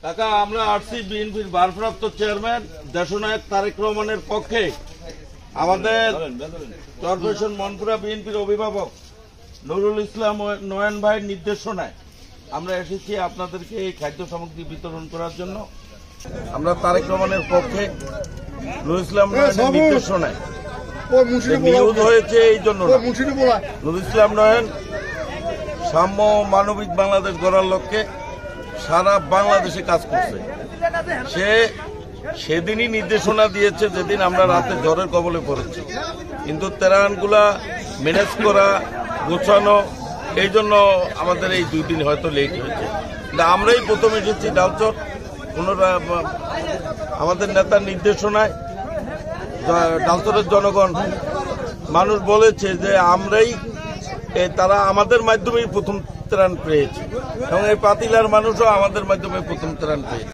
কাকা, আমরা আসছি বিএনপির ভারপ্রাপ্ত চেয়ারম্যান দেশনায়ক তারেক রহমানের পক্ষে আমাদের কর্পোরেশন মনপুরা বিএনপির অভিভাবক নুরুল ইসলাম নয়ন ভাইয়ের নির্দেশনায় আমরা এসেছি আপনাদেরকে এই খাদ্য সামগ্রী বিতরণ করার জন্য। আমরা তারেক রহমানের পক্ষে নুরুল ইসলাম নয়নের নির্দেশনায় নিয়োগ হয়েছে এই জন্য। নুরুল ইসলাম নয়ন সাম্য মানবিক বাংলাদেশ গড়ার লক্ষ্যে সারা বাংলাদেশে কাজ করছে। সেদিনই নির্দেশনা দিয়েছে যেদিন আমরা রাতে জ্বরের কবলে পড়েছি, কিন্তু ত্রাণগুলা ম্যানেজ করা গোছানো এই জন্য আমাদের এই 2 দিন হয়তো লেট হয়েছে। আমরাই প্রথম এসেছি ডালচর। আমাদের নেতার নির্দেশনায় ডালচরের জনগণ মানুষ বলেছে যে আমরাই তারা আমাদের মাধ্যমেই প্রথম ত্রাণ পেয়েছে এবং এই পাতিলার মানুষও আমাদের মাধ্যমে প্রথম ত্রাণ পেয়েছে।